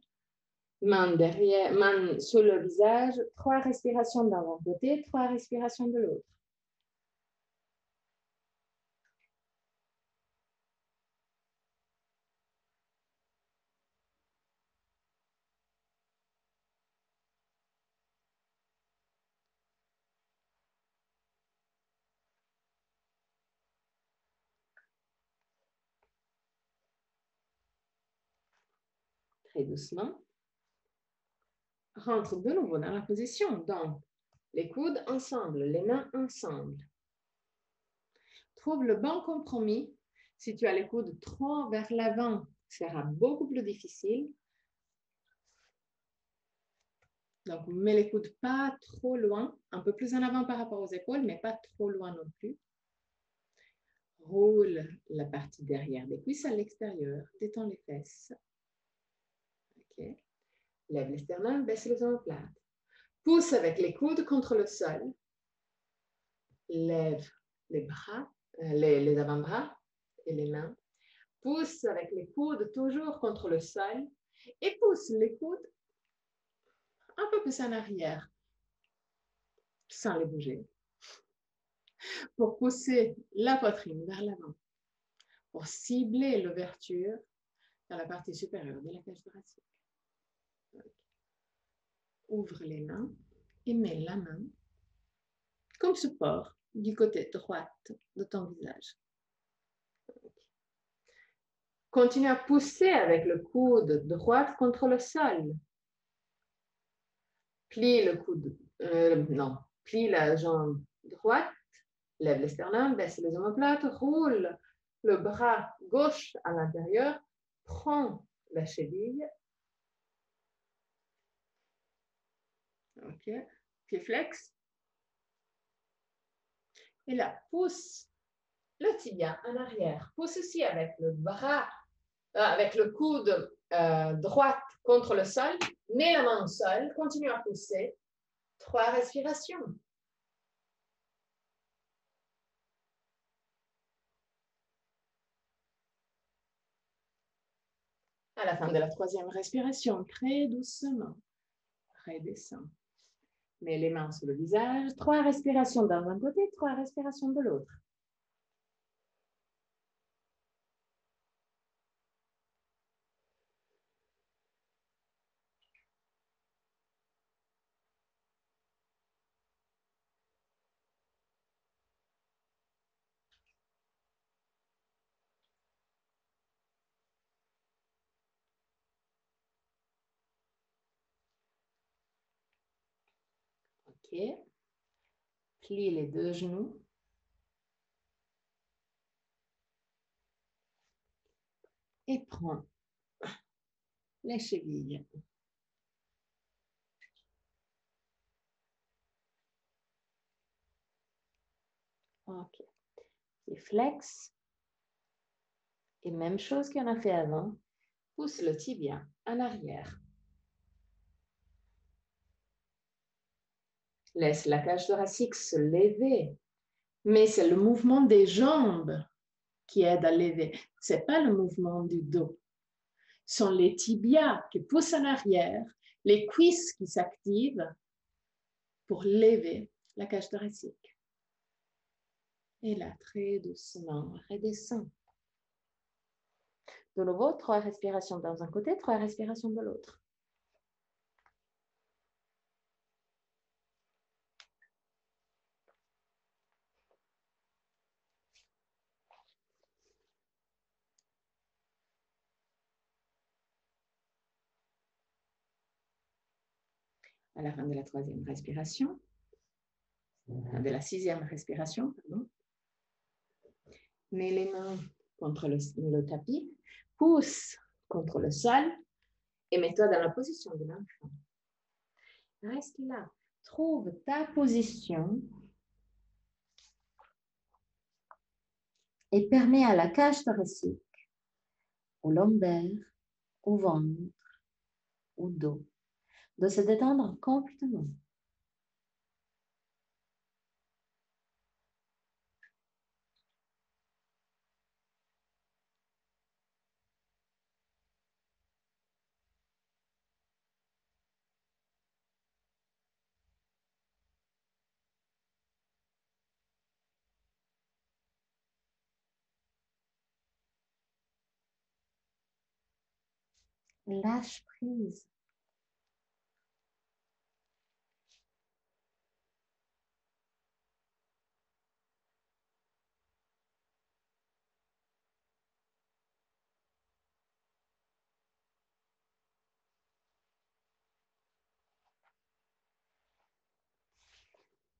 main derrière, main sur le visage, 3 respirations d'un côté, 3 respirations de l'autre. Très doucement. Rentre de nouveau dans la position. Donc, les coudes ensemble, les mains ensemble. Trouve le bon compromis. Si tu as les coudes trop vers l'avant, ce sera beaucoup plus difficile. Donc, mets les coudes pas trop loin, un peu plus en avant par rapport aux épaules, mais pas trop loin non plus. Roule la partie derrière des cuisses à l'extérieur. Détends les fesses. OK. Lève les sternums, baisse les omoplates. Pousse avec les coudes contre le sol. Lève les bras, les avant-bras et les mains. Pousse avec les coudes toujours contre le sol et pousse les coudes un peu plus en arrière sans les bouger pour pousser la poitrine vers l'avant, pour cibler l'ouverture dans la partie supérieure de la cage thoracique. Ouvre les mains et mets la main comme support du côté droit de ton visage. Continue à pousser avec le coude droit contre le sol. Plie le coude, plie la jambe droite, lève les sternums, baisse les omoplates, roule le bras gauche à l'intérieur, prends la cheville. OK, pied flex. Et là, pousse le tibia en arrière. Pousse aussi avec le bras, avec le coude droite contre le sol. Mets la main au sol. Continue à pousser. 3 respirations. À la fin de la 3e respiration, très doucement, redescends. Mets les mains sur le visage. 3 respirations d'un côté, 3 respirations de l'autre. OK. Plie les 2 genoux. Et prends les chevilles. OK. Et flex. Et même chose qu'on a fait avant. Pousse le tibia en arrière. Laisse la cage thoracique se lever. Mais c'est le mouvement des jambes qui aide à lever. Ce n'est pas le mouvement du dos. Ce sont les tibias qui poussent en arrière, les cuisses qui s'activent pour lever la cage thoracique. Et là, très doucement, redescends. De nouveau, 3 respirations dans un côté, 3 respirations de l'autre. À la fin de la 3e respiration, de la 6e respiration, pardon, mets les mains contre le tapis, pousse contre le sol et mets-toi dans la position de l'enfant. Reste là. Trouve ta position et permets à la cage thoracique, au lombaire, au ventre, au dos, de se détendre complètement. Lâche prise.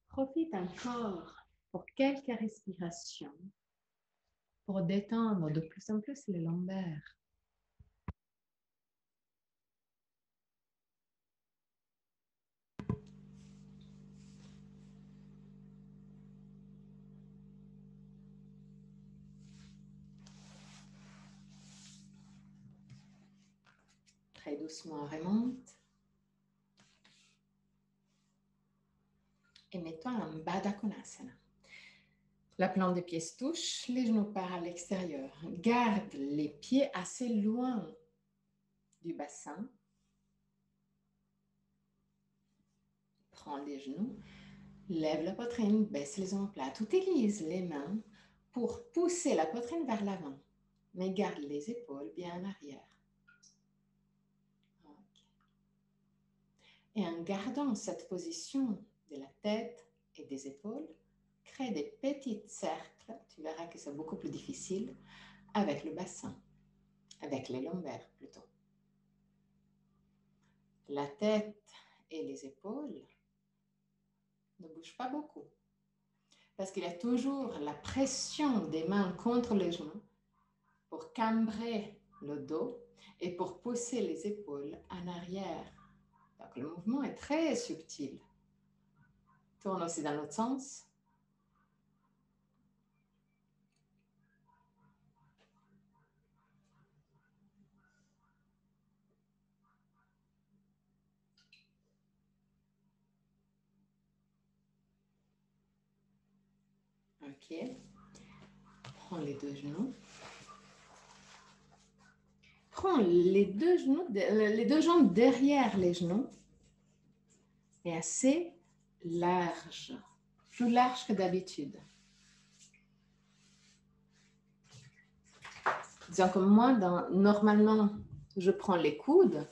Profite encore pour quelques respirations pour détendre de plus en plus les lombaires. Très doucement, remonte. Et mets-toi en Baddha Konasana. La plante des pieds se touche, les genoux partent à l'extérieur. Garde les pieds assez loin du bassin. Prends les genoux, lève la poitrine, baisse les omoplates. Utilise les mains pour pousser la poitrine vers l'avant, mais garde les épaules bien en arrière. Et en gardant cette position de la tête et des épaules, crée des petits cercles. Tu verras que c'est beaucoup plus difficile avec le bassin, avec les lombaires plutôt. La tête et les épaules ne bougent pas beaucoup parce qu'il y a toujours la pression des mains contre les genoux pour cambrer le dos et pour pousser les épaules en arrière. Donc le mouvement est très subtil. Tourne aussi dans l'autre sens. Ok. Prends les deux genoux. Prends les deux genoux, les deux jambes derrière les genoux et assez large, plus large que d'habitude. Disons que moi, normalement, je prends les coudes.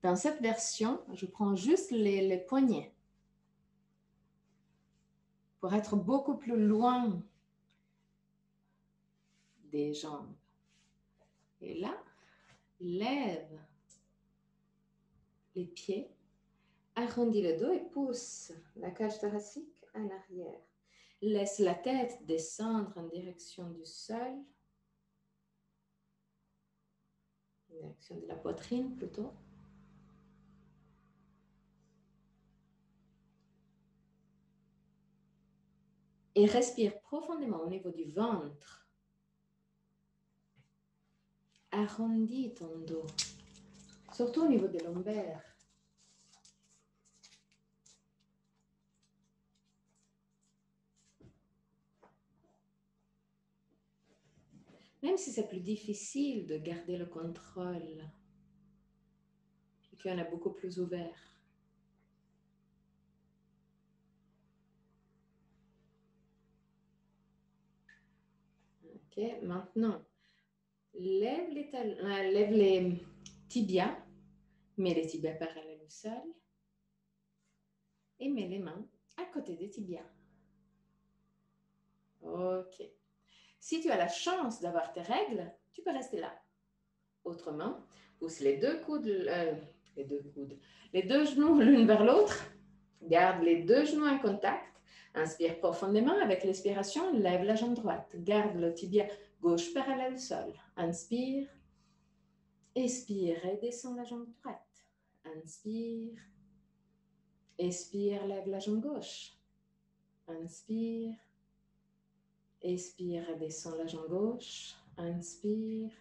Dans cette version, je prends juste les poignets pour être beaucoup plus loin des jambes. Et là, lève les pieds, arrondis le dos et pousse la cage thoracique en arrière. Laisse la tête descendre en direction du sol, en direction de la poitrine plutôt. Et respire profondément au niveau du ventre. Arrondis ton dos, surtout au niveau des lombaires. Même si c'est plus difficile de garder le contrôle, et qu'il y en a beaucoup plus ouvert. Ok, maintenant, lève les tibias, mets les tibias parallèles au sol et mets les mains à côté des tibias. Ok. Si tu as la chance d'avoir tes règles, tu peux rester là. Autrement, pousse les deux genoux l'une vers l'autre. Garde les deux genoux en contact. Inspire profondément avec l'expiration. Lève la jambe droite. Garde le tibia gauche parallèle au sol. Inspire. Expire et descends la jambe droite. Inspire. Expire, lève la jambe gauche. Inspire. Expire, redescends la jambe gauche. Inspire.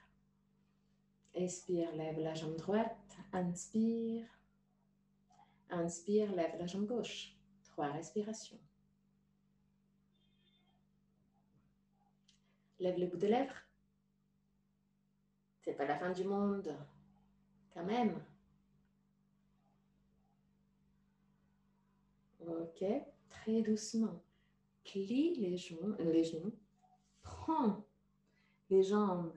Expire, lève la jambe droite. Inspire. Inspire, lève la jambe gauche. 3 respirations. Lève le bout de lèvres. C'est pas la fin du monde. Quand même. Ok. Très doucement. Plie les genoux. Prends les jambes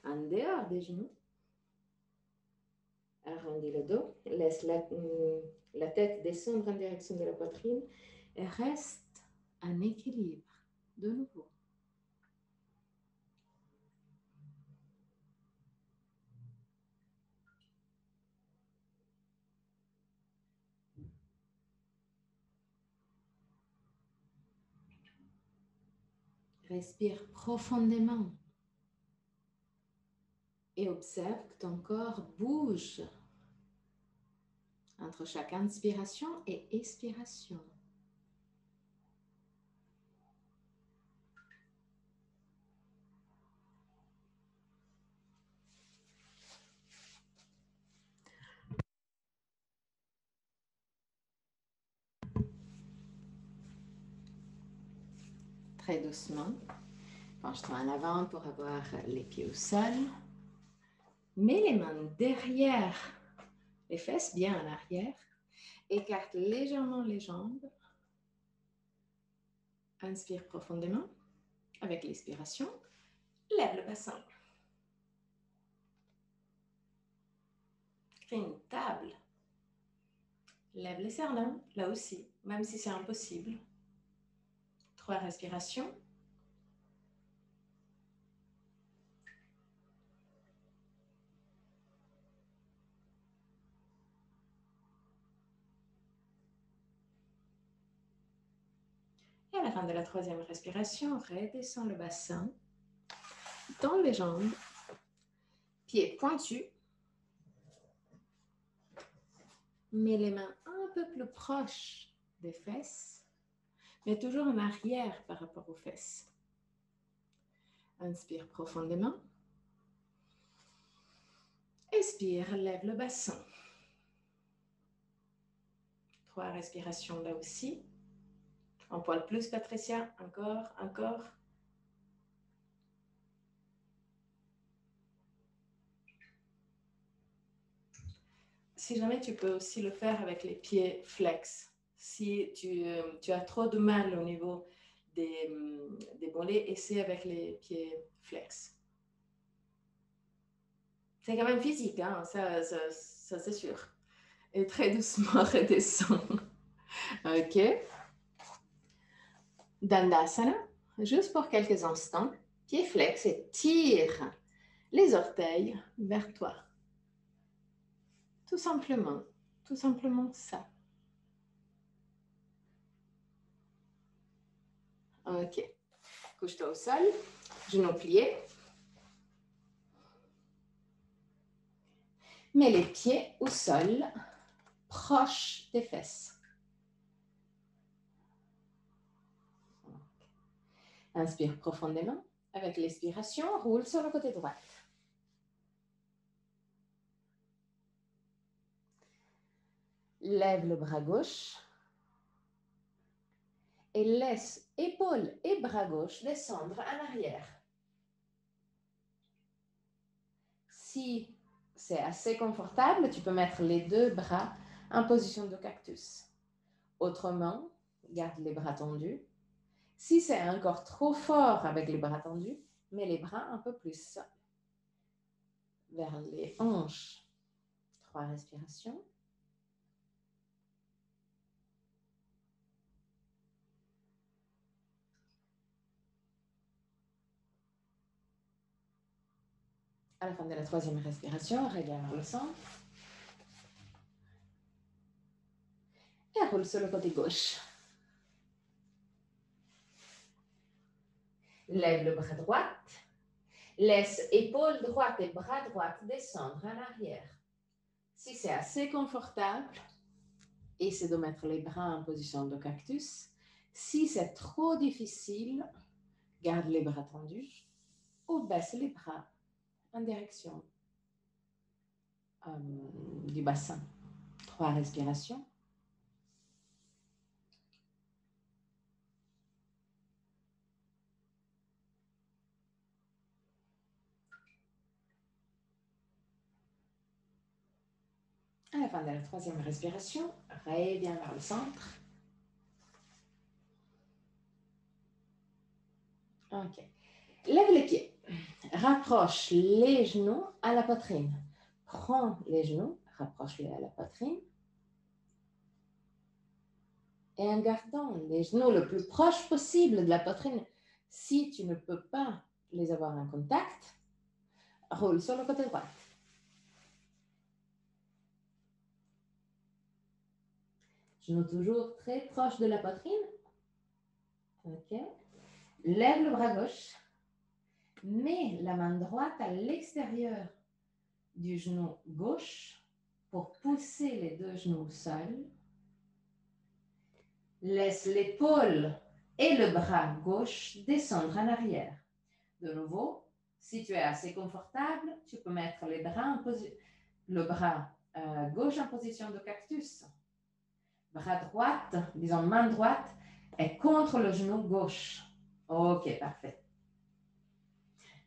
en dehors des genoux. Arrondis le dos. Laisse la tête descendre en direction de la poitrine. Et reste en équilibre. De nouveau. Respire profondément et observe que ton corps bouge entre chaque inspiration et expiration. Très doucement, penche-toi en avant pour avoir les pieds au sol. Mets les mains derrière les fesses, bien en arrière. Écarte légèrement les jambes. Inspire profondément. Avec l'expiration, lève le bassin. Crée une table. Lève les sternums, là aussi, même si c'est impossible. 3 respirations. Et à la fin de la 3e respiration, redescends le bassin. Tends les jambes. Pieds pointus. Mets les mains un peu plus proches des fesses, mais toujours en arrière par rapport aux fesses. Inspire profondément. Expire, lève le bassin. 3 respirations là aussi. Un poil plus, Patricia. Encore. Si jamais tu peux aussi le faire avec les pieds flex. Si tu as trop de mal au niveau des mollets, essaie avec les pieds flex. C'est quand même physique, hein? Ça c'est sûr. Et très doucement, redescends. Ok. Dandasana, juste pour quelques instants. Pieds flex et tire les orteils vers toi. Tout simplement ça. Ok. Couche-toi au sol, genoux pliés. Mets les pieds au sol, proche des fesses. Inspire profondément. Avec l'expiration, roule sur le côté droit. Lève le bras gauche. Et laisse épaules et bras gauche descendre en arrière. Si c'est assez confortable, tu peux mettre les 2 bras en position de cactus. Autrement, garde les bras tendus. Si c'est encore trop fort avec les bras tendus, mets les bras un peu plus vers les hanches. 3 respirations. À la fin de la 3e respiration, regarde le centre. Et roule sur le côté gauche. Lève le bras droit. Laisse épaule droite et bras droit descendre en arrière. Si c'est assez confortable, essaie de mettre les bras en position de cactus. Si c'est trop difficile, garde les bras tendus ou baisse les bras en direction du bassin. 3 respirations. À la fin de la 3e respiration, reviens vers le centre. Ok. Lève les pieds. Rapproche les genoux à la poitrine. Prends les genoux, rapproche-les à la poitrine. Et en gardant les genoux le plus proche possible de la poitrine, si tu ne peux pas les avoir en contact, roule sur le côté droit. Genoux toujours très proches de la poitrine. Ok. Lève le bras gauche. Mets la main droite à l'extérieur du genou gauche pour pousser les 2 genoux au sol. Laisse l'épaule et le bras gauche descendre en arrière. De nouveau, si tu es assez confortable, tu peux mettre les bras le bras gauche en position de cactus. Bras droite, disons main droite, est contre le genou gauche. Ok, parfait.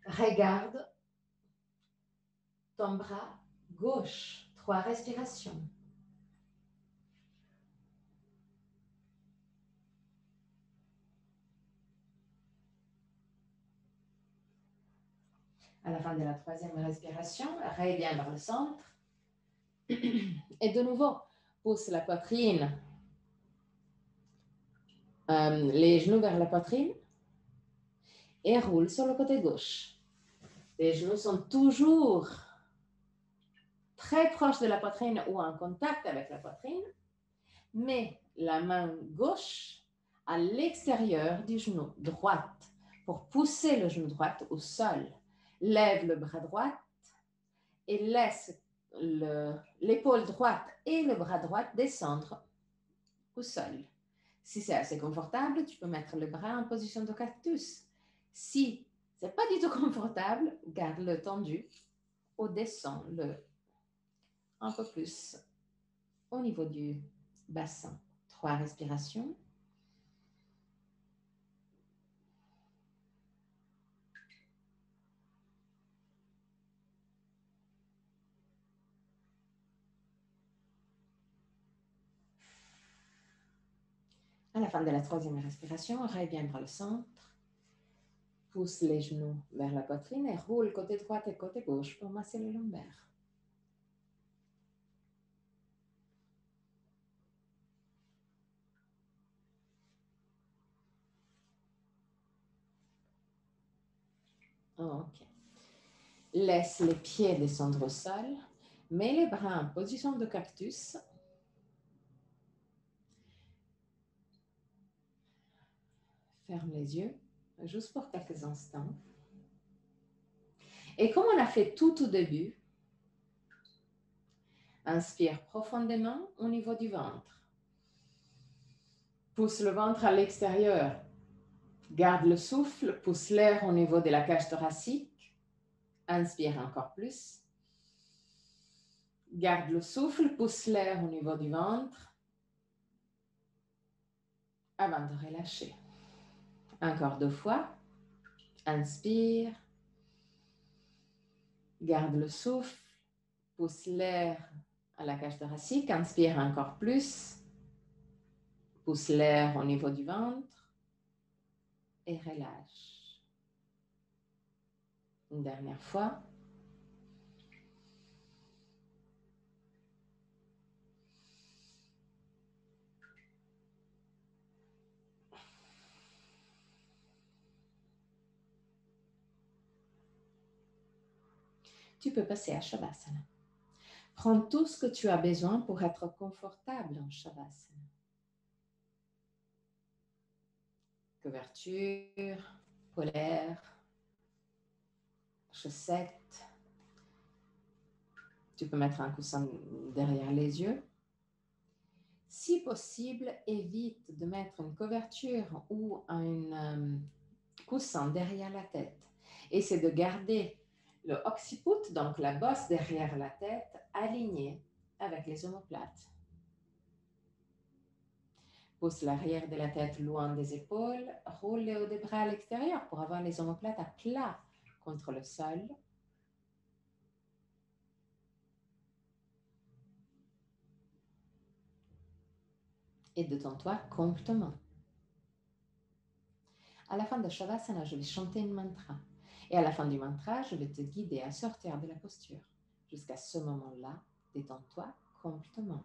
Regarde ton bras gauche. 3 respirations. À la fin de la 3e respiration, reviens vers le centre. Et de nouveau, pousse la poitrine, les genoux vers la poitrine et roule sur le côté gauche. Les genoux sont toujours très proches de la poitrine ou en contact avec la poitrine, mais la main gauche à l'extérieur du genou droite pour pousser le genou droit au sol. Lève le bras droit et laisse l'épaule droite et le bras droit descendre au sol. Si c'est assez confortable, tu peux mettre le bras en position de cactus. Si ce n'est pas du tout confortable, garde-le tendu ou descends-le un peu plus au niveau du bassin. 3 respirations. À la fin de la 3e respiration, reviens vers le centre. Pousse les genoux vers la poitrine et roule côté droit et côté gauche pour masser le lombaire. Ok. Laisse les pieds descendre au sol. Mets les bras en position de cactus. Ferme les yeux, juste pour quelques instants. Et comme on a fait tout au début, inspire profondément au niveau du ventre. Pousse le ventre à l'extérieur. Garde le souffle, pousse l'air au niveau de la cage thoracique. Inspire encore plus. Garde le souffle, pousse l'air au niveau du ventre. Avant de relâcher. Encore 2 fois. Inspire. Garde le souffle, pousse l'air à la cage thoracique. Inspire encore plus. Pousse l'air au niveau du ventre. Et relâche. Une dernière fois. Tu peux passer à Shavasana. Prends tout ce que tu as besoin pour être confortable en Shavasana. Couverture, polaire, chaussettes. Tu peux mettre un coussin derrière les yeux. Si possible, évite de mettre une couverture ou un coussin derrière la tête. Essaie de garder le occiput, donc la bosse derrière la tête, alignée avec les omoplates. Pousse l'arrière de la tête loin des épaules, roule les hauts des bras à l'extérieur pour avoir les omoplates à plat contre le sol. Et détends-toi complètement. À la fin de Shavasana, je vais chanter une mantra. Et à la fin du mantra, je vais te guider à sortir de la posture. Jusqu'à ce moment-là, détends-toi complètement.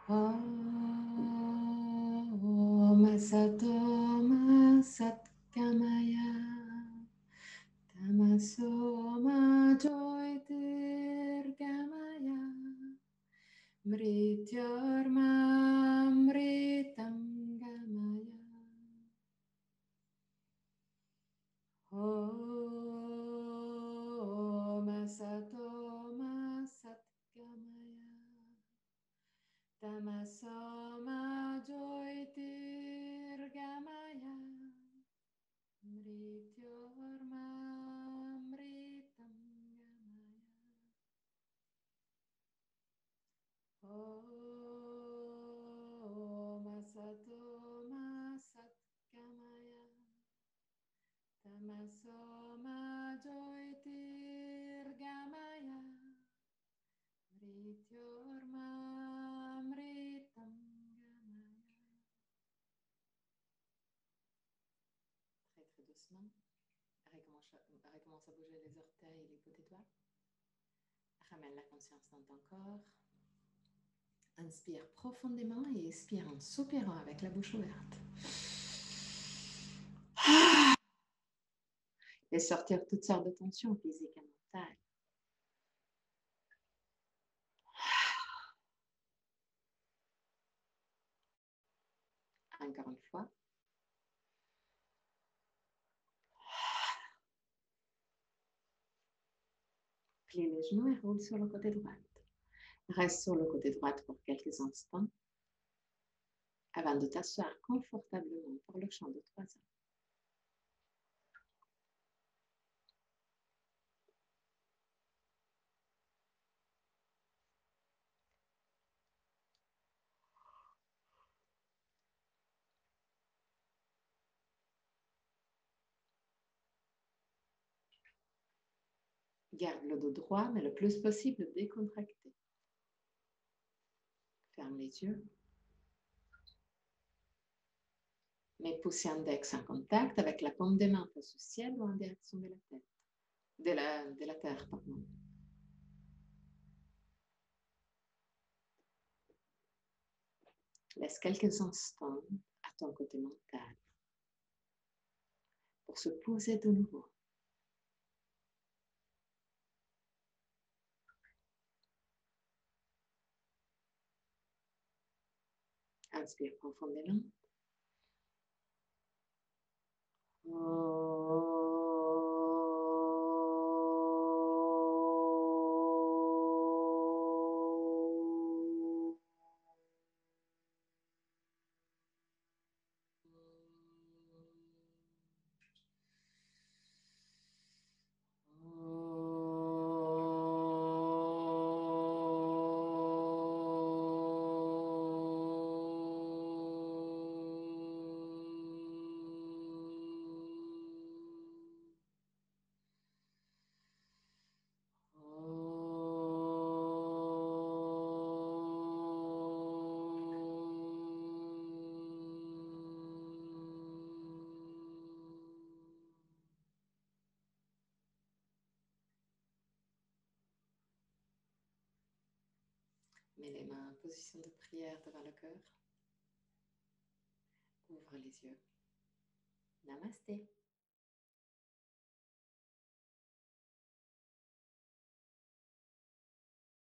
Om Sato Ma Sat Gamaya Tamaso Ma Jyotir Gamaya Mrityorma Mritam Gamaya Om Sato Ma Sat Gamaya Tamaso Ma Jyotir Gamaya Mrityorma Mritam Gamaya Om Sato Ma Sat Gamaya Tamaso Ma Jyotir Gamaya Mrityorma Mritam Gamaya. Très très doucement, recommence à bouger les orteils et les bouts des doigts. Ramène la conscience dans ton corps. Inspire profondément et expire en soupirant avec la bouche ouverte. Et sortir toutes sortes de tensions physiques et mentales. Encore une fois. Plie les genoux et roule sur le côté droit. Reste sur le côté droit pour quelques instants avant de t'asseoir confortablement pour le chant de 3 heures. Garde le dos droit, mais le plus possible décontracté. Ferme les yeux. Mets pouce et index en contact avec la paume des mains face au ciel ou en direction de la tête. De la terre, pardon. Laisse quelques instants à ton côté mental pour se poser de nouveau. Inspire profondément. Mets les mains en position de prière devant le cœur. Ouvre les yeux. Namasté.